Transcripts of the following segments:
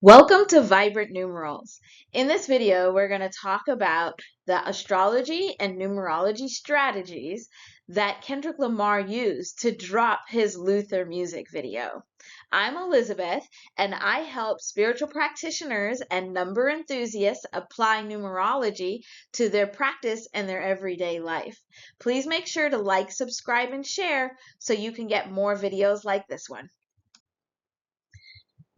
Welcome to Vibrant Numerals. In this video, we're going to talk about the astrology and numerology strategies that Kendrick Lamar used to drop his Luther music video. I'm Elizabeth, and I help spiritual practitioners and number enthusiasts apply numerology to their practice and their everyday life. Please make sure to like, subscribe, and share so you can get more videos like this one.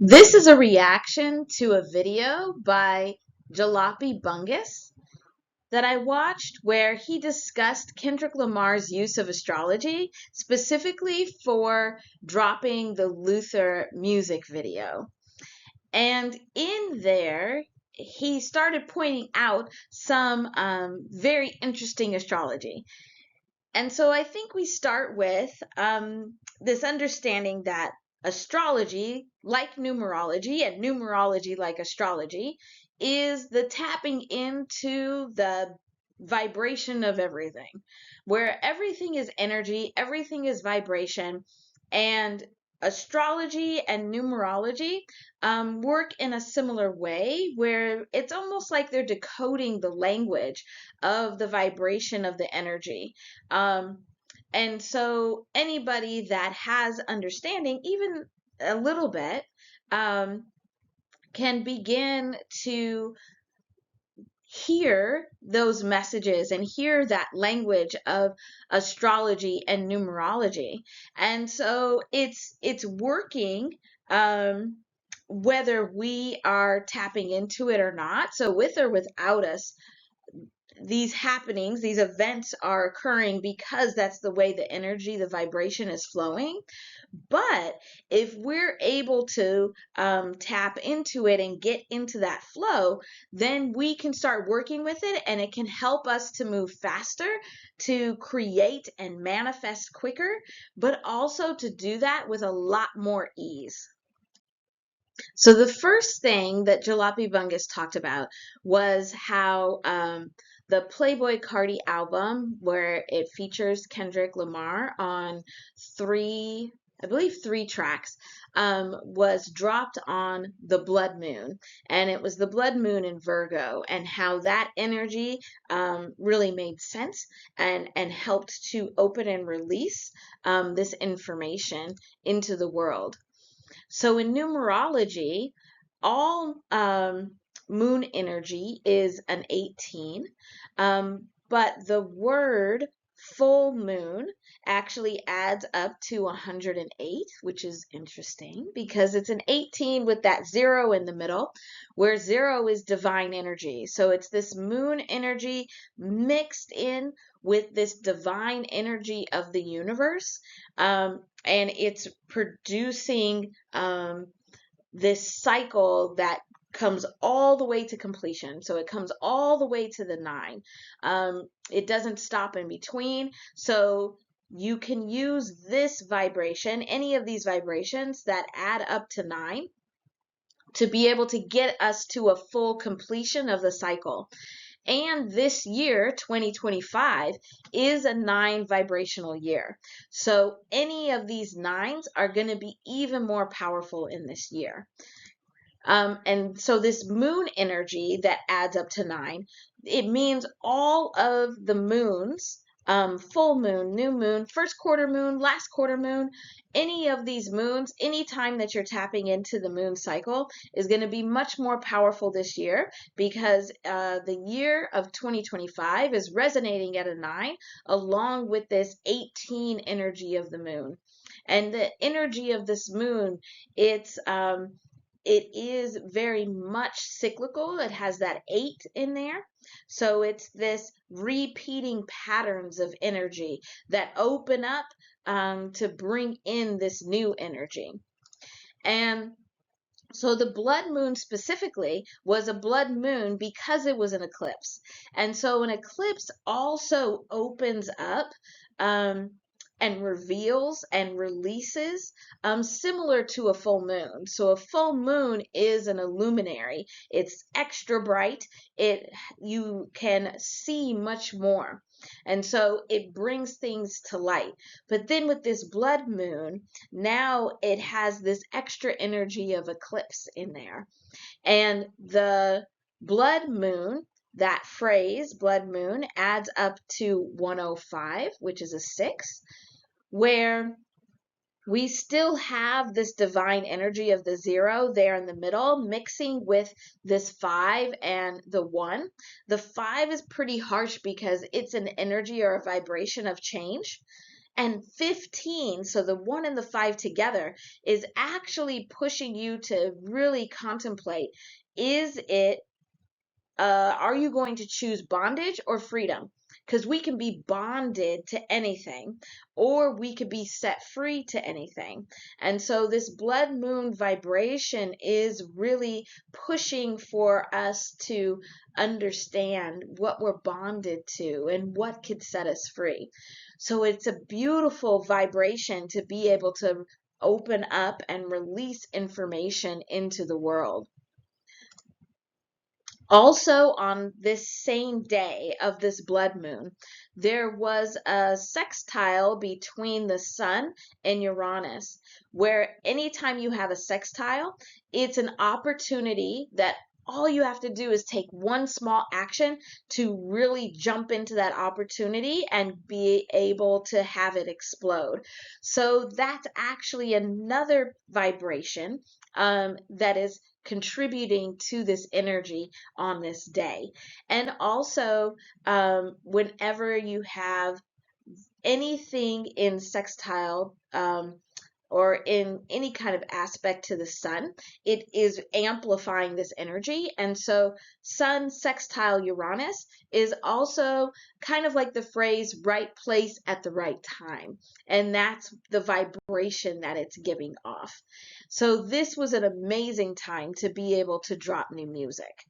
This is a reaction to a video by Jalopy Bungus that I watched where he discussed Kendrick Lamar's use of astrology specifically for dropping the Luther music video. And in there, he started pointing out some very interesting astrology. And so I think we start with this understanding that astrology, like numerology, and numerology, like astrology, is the tapping into the vibration of everything, where everything is energy, everything is vibration, and astrology and numerology work in a similar way where it's almost like they're decoding the language of the vibration of the energy. Um, and so anybody that has understanding, even a little bit, um, can begin to hear those messages and hear that language of astrology and numerology. And so it's working whether we are tapping into it or not. So with or without us, these happenings, these events are occurring because that's the way the energy, the vibration is flowing. But if we're able to tap into it and get into that flow, then we can start working with it and it can help us to move faster, to create and manifest quicker, but also to do that with a lot more ease. So the first thing that Jalopy Bungus talked about was how the Playboy Cardi album, where it features Kendrick Lamar on I believe three tracks, was dropped on the blood moon. And it was the blood moon in Virgo, and how that energy really made sense and helped to open and release this information into the world. So in numerology, all moon energy is an 18, but the word full moon actually adds up to 108, which is interesting because it's an 18 with that zero in the middle, where zero is divine energy. So it's this moon energy mixed in with this divine energy of the universe. And it's producing this cycle that comes all the way to completion. So it comes all the way to the 9. It doesn't stop in between. So you can use this vibration, any of these vibrations that add up to 9, to be able to get us to a full completion of the cycle. And this year, 2025, is a 9 vibrational year. So any of these 9s are going to be even more powerful in this year. And so this moon energy that adds up to 9, it means all of the moons, full moon, new moon, first quarter moon, last quarter moon, any of these moons, any time that you're tapping into the moon cycle is going to be much more powerful this year because the year of 2025 is resonating at a 9 along with this 18 energy of the moon. And the energy of this moon, it is very much cyclical. It has that 8 in there. So it's this repeating patterns of energy that open up to bring in this new energy. And so the blood moon specifically was a blood moon because it was an eclipse. And so an eclipse also opens up and reveals and releases, similar to a full moon. So a full moon is an illuminary. It's extra bright. You can see much more. And so it brings things to light. But then with this blood moon, now it has this extra energy of eclipse in there. And the blood moon, that phrase, blood moon, adds up to 105, which is a 6, where we still have this divine energy of the 0 there in the middle, mixing with this 5 and the 1. The 5 is pretty harsh because it's an energy or a vibration of change. And 15, so the 1 and the 5 together, is actually pushing you to really contemplate, are you going to choose bondage or freedom? Because we can be bonded to anything, or we could be set free to anything. And so this blood moon vibration is really pushing for us to understand what we're bonded to and what could set us free. So it's a beautiful vibration to be able to open up and release information into the world. Also, on this same day of this blood moon, there was a sextile between the sun and Uranus, where anytime you have a sextile, it's an opportunity that all you have to do is take one small action to really jump into that opportunity and be able to have it explode. So that's actually another vibration that is contributing to this energy on this day. And also, whenever you have anything in sextile, or in any kind of aspect to the sun, it is amplifying this energy. And so sun sextile Uranus is also kind of like the phrase right place at the right time. And that's the vibration that it's giving off. So this was an amazing time to be able to drop new music.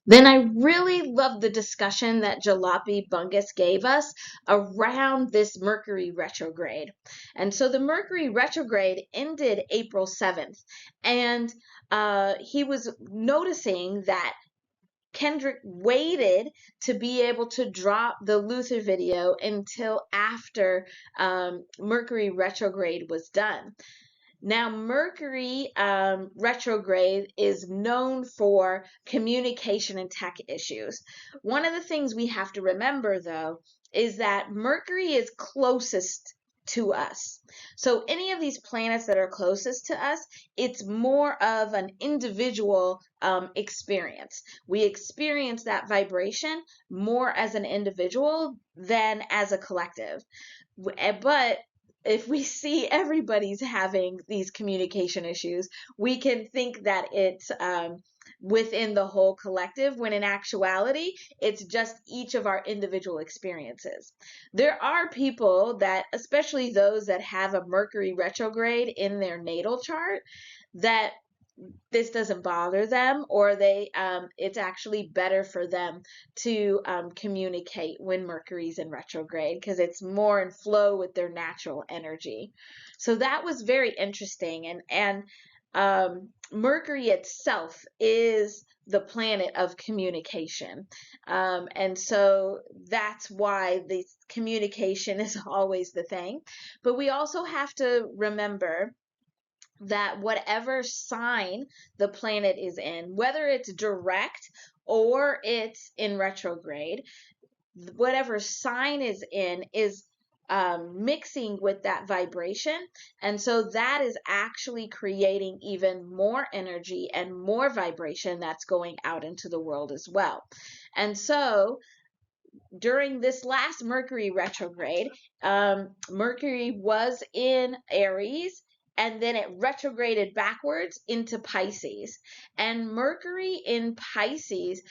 Then I really love the discussion that Jalopy Bungus gave us around this Mercury retrograde. And so the Mercury retrograde ended April 7th, and he was noticing that Kendrick waited to be able to drop the Luther video until after Mercury retrograde was done. Now, Mercury retrograde is known for communication and tech issues. One of the things we have to remember, though, is that Mercury is closest to us. So any of these planets that are closest to us, it's more of an individual experience. We experience that vibration more as an individual than as a collective. But if we see everybody's having these communication issues, we can think that it's within the whole collective, when in actuality, it's just each of our individual experiences. There are people that, especially those that have a Mercury retrograde in their natal chart, that this doesn't bother them, or it's actually better for them to communicate when Mercury's in retrograde, because it's more in flow with their natural energy. So that was very interesting. And Mercury itself is the planet of communication, and so that's why the communication is always the thing. But we also have to remember that whatever sign the planet is in, whether it's direct or it's in retrograde, whatever sign is in is mixing with that vibration. And so that is actually creating even more energy and more vibration that's going out into the world as well. And so during this last Mercury retrograde, Mercury was in Aries, and then it retrograded backwards into Pisces. And Mercury in Pisces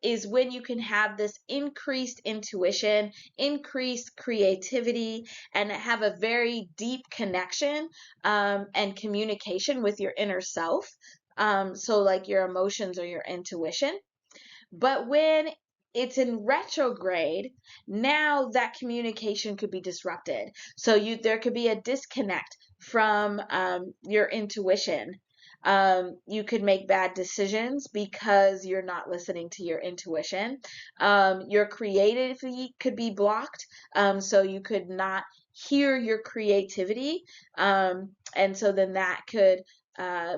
is when you can have this increased intuition, increased creativity, and have a very deep connection and communication with your inner self. So like your emotions or your intuition. But when it's in retrograde, now that communication could be disrupted. So there could be a disconnect from your intuition. You could make bad decisions because you're not listening to your intuition. Your creativity could be blocked, so you could not hear your creativity. And so then that could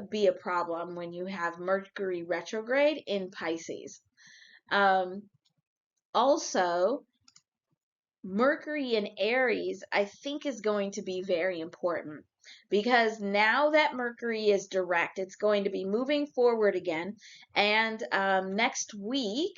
be a problem when you have Mercury retrograde in Pisces. Also, Mercury in Aries, I think, is going to be very important because now that Mercury is direct, it's going to be moving forward again. And next week,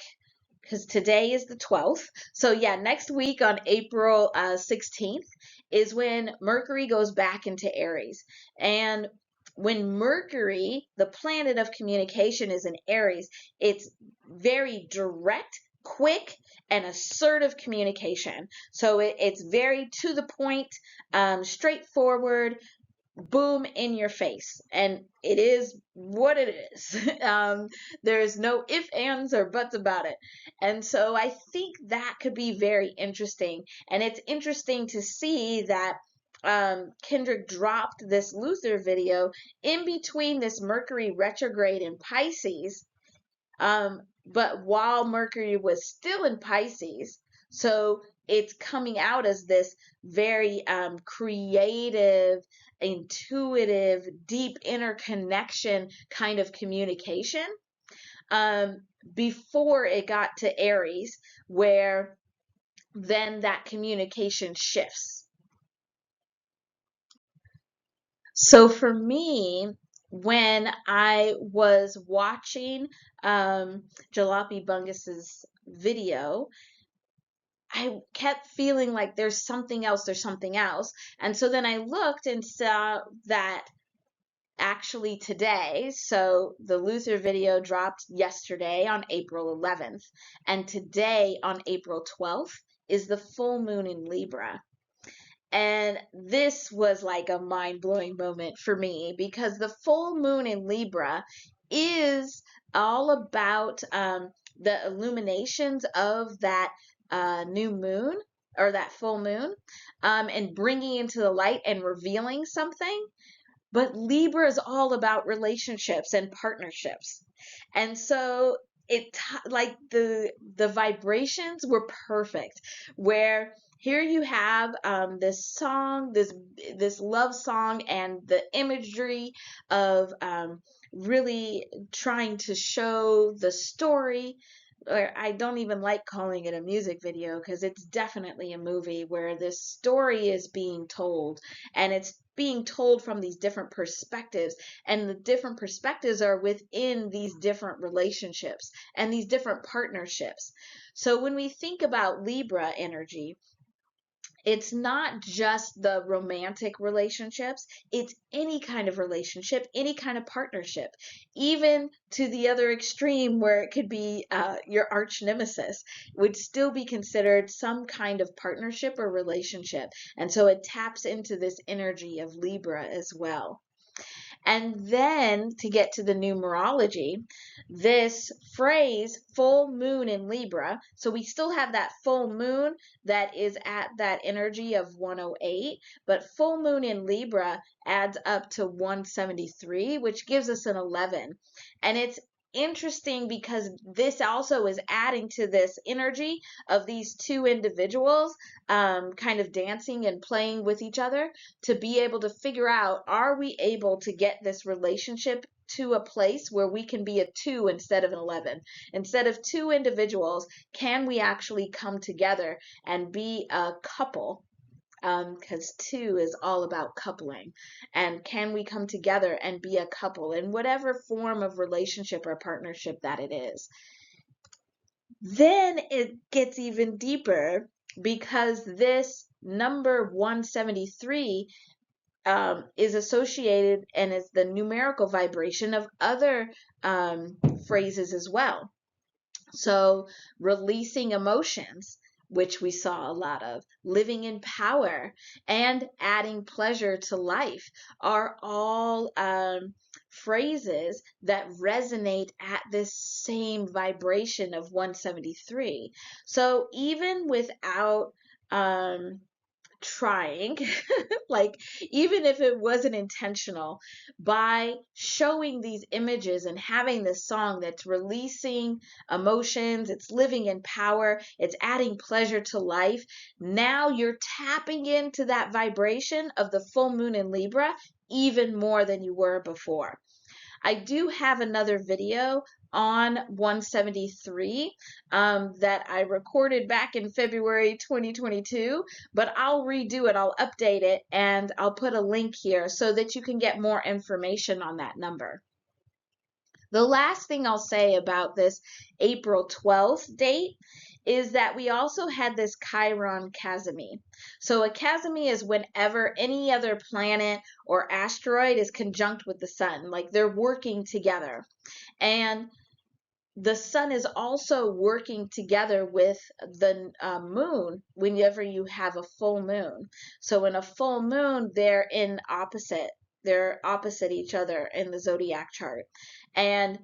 because today is the 12th, so yeah, next week on April 16th is when Mercury goes back into Aries. And when Mercury, the planet of communication, is in Aries, it's very direct, quick, and assertive communication. So it's very to the point, straightforward, boom, in your face. And it is what it is. There's no ifs, ands, or buts about it. And so I think that could be very interesting. And it's interesting to see that Kendrick dropped this Luther video in between this Mercury retrograde in Pisces, but while Mercury was still in Pisces. So it's coming out as this very creative, intuitive, deep interconnection kind of communication, before it got to Aries, where then that communication shifts. So for me, when I was watching Jalopy Bungus's video, I kept feeling like there's something else, there's something else. And so then I looked and saw that actually today, so the Luther video dropped yesterday on April 11th, and today on April 12th is the full moon in Libra. And this was like a mind-blowing moment for me because the full moon in Libra is all about the illuminations of that new moon or that full moon, and bringing into the light and revealing something. But Libra is all about relationships and partnerships. And so like the vibrations were perfect, where here you have this song, this love song, and the imagery of really trying to show the story. Or I don't even like calling it a music video because it's definitely a movie where this story is being told, and it's being told from these different perspectives, and the different perspectives are within these different relationships and these different partnerships. So when we think about Libra energy, it's not just the romantic relationships, it's any kind of relationship, any kind of partnership, even to the other extreme where it could be your arch nemesis, would still be considered some kind of partnership or relationship. And so it taps into this energy of Libra as well. And then to get to the numerology, this phrase, full moon in Libra, so we still have that full moon that is at that energy of 108, but full moon in Libra adds up to 173, which gives us an 11. And it's interesting because this also is adding to this energy of these two individuals kind of dancing and playing with each other to be able to figure out, are we able to get this relationship to a place where we can be a 2 instead of an 11? Instead of two individuals, can we actually come together and be a couple? Because 2 is all about coupling. And can we come together and be a couple in whatever form of relationship or partnership that it is? Then it gets even deeper because this number 173 is associated and is the numerical vibration of other phrases as well. So releasing emotions, which we saw a lot of, living in power, and adding pleasure to life are all phrases that resonate at this same vibration of 173. So even without trying, like even if it wasn't intentional, by showing these images and having this song that's releasing emotions, it's living in power, it's adding pleasure to life, now you're tapping into that vibration of the full moon in Libra even more than you were before. I do have another video on 173 that I recorded back in February 2022, but I'll redo it, I'll update it, and I'll put a link here so that you can get more information on that number. The last thing I'll say about this April 12th date is that we also had this Chiron chasmi. So a chasmi is whenever any other planet or asteroid is conjunct with the sun, like they're working together. And the sun is also working together with the moon whenever you have a full moon. So in a full moon, they're opposite each other in the zodiac chart. And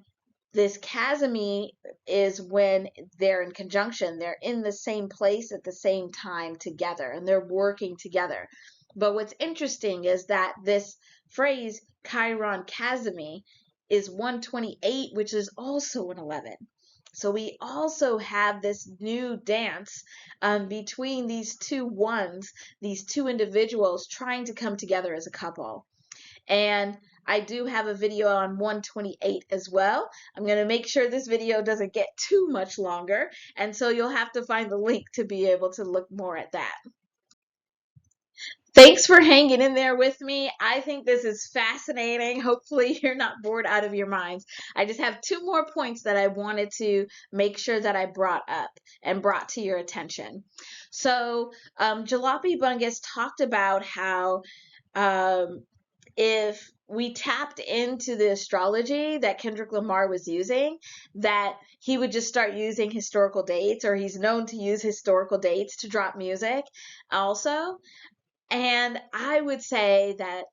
this chasmi is when they're in conjunction. They're in the same place at the same time together, and they're working together. But what's interesting is that this phrase, Chiron chasmi, is 128, which is also an 11. So we also have this new dance between these two ones, these two individuals trying to come together as a couple. And I do have a video on 128 as well. I'm going to make sure this video doesn't get too much longer, and so you'll have to find the link to be able to look more at that. Thanks for hanging in there with me. I think this is fascinating. Hopefully you're not bored out of your minds. I just have two more points that I wanted to make sure that I brought up and brought to your attention. So Jalopy Bungus talked about how if we tapped into the astrology that Kendrick Lamar was using, that he would just start using historical dates, or he's known to use historical dates to drop music also. And I would say that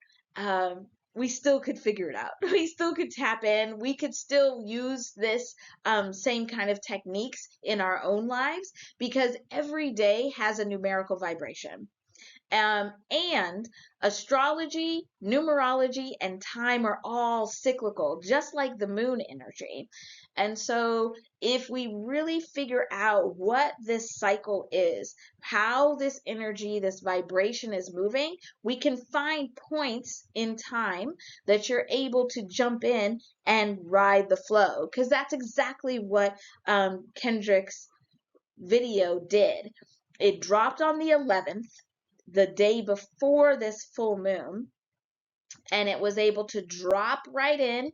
we still could figure it out. We still could tap in. We could still use this same kind of techniques in our own lives, because every day has a numerical vibration. And astrology, numerology, and time are all cyclical, just like the moon energy. And so if we really figure out what this cycle is, how this energy, this vibration is moving, we can find points in time that you're able to jump in and ride the flow, because that's exactly what Kendrick's video did. It dropped on the 11th, the day before this full moon, and it was able to drop right in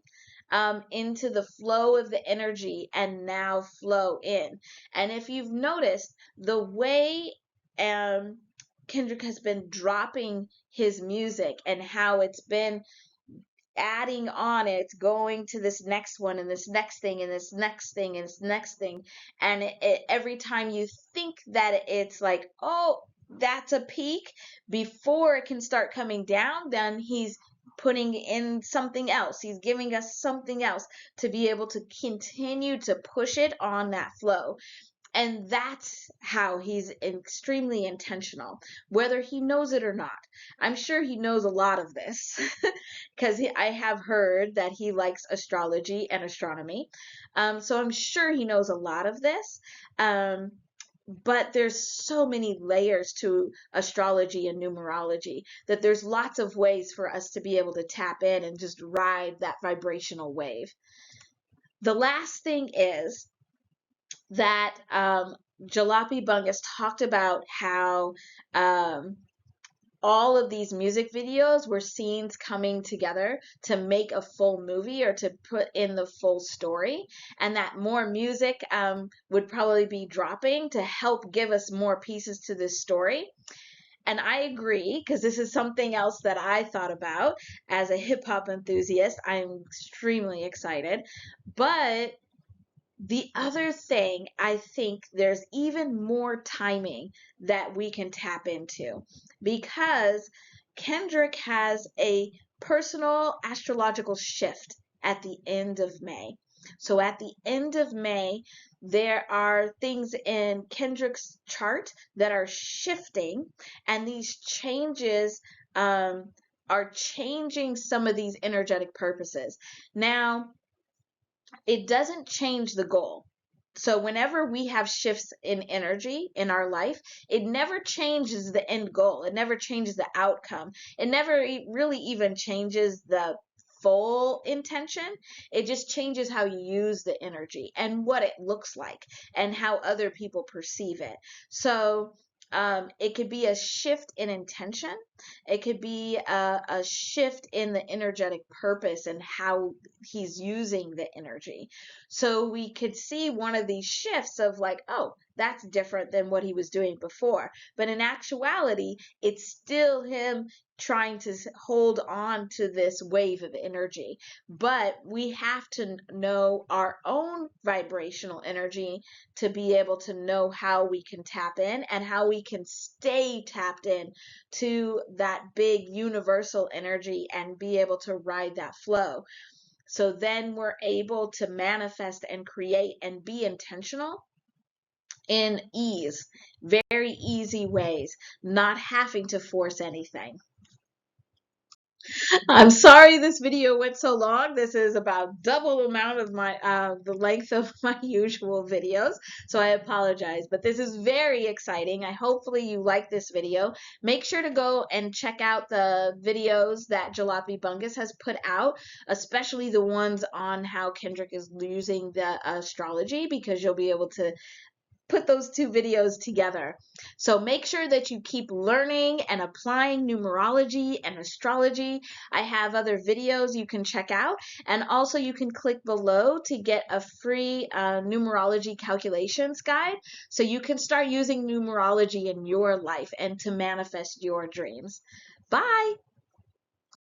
into the flow of the energy and now flow in. And if you've noticed, the way Kendrick has been dropping his music and how it's been adding on, it's going to this next one and this next thing and this next thing and this next thing, and every time you think that it's like, oh, that's a peak, before it can start coming down, then he's putting in something else. He's giving us something else to be able to continue to push it on that flow. And that's how he's extremely intentional, whether he knows it or not. I'm sure he knows a lot of this because I have heard that he likes astrology and astronomy. So I'm sure he knows a lot of this. But there's so many layers to astrology and numerology that there's lots of ways for us to be able to tap in and just ride that vibrational wave. The last thing is that Jalopy Bungus talked about how all of these music videos were scenes coming together to make a full movie or to put in the full story, and that more music would probably be dropping to help give us more pieces to this story. And I agree, because this is something else that I thought about as a hip hop enthusiast. I'm extremely excited. But the other thing, I think there's even more timing that we can tap into, because Kendrick has a personal astrological shift at the end of May. So at the end of May, there are things in Kendrick's chart that are shifting, and these changes are changing some of these energetic purposes. Now, it doesn't change the goal. So whenever we have shifts in energy in our life, it never changes the end goal. It never changes the outcome. It never really even changes the full intention. It just changes how you use the energy and what it looks like and how other people perceive it. So it could be a shift in intention. It could be a shift in the energetic purpose and how he's using the energy. So we could see one of these shifts of like, oh, that's different than what he was doing before. But in actuality, it's still him trying to hold on to this wave of energy. But we have to know our own vibrational energy to be able to know how we can tap in and how we can stay tapped in to that big universal energy and be able to ride that flow. So then we're able to manifest and create and be intentional in ease, very easy ways, not having to force anything. I'm sorry this video went so long. This is about double the amount of my the length of my usual videos, so I apologize. But this is very exciting. I hopefully you like this video. Make sure to go and check out the videos that Jalopy Bungus has put out, especially the ones on how Kendrick is using the astrology, because you'll be able to put those two videos together. So make sure that you keep learning and applying numerology and astrology. I have other videos you can check out, and also you can click below to get a free numerology calculations guide so you can start using numerology in your life and to manifest your dreams. Bye!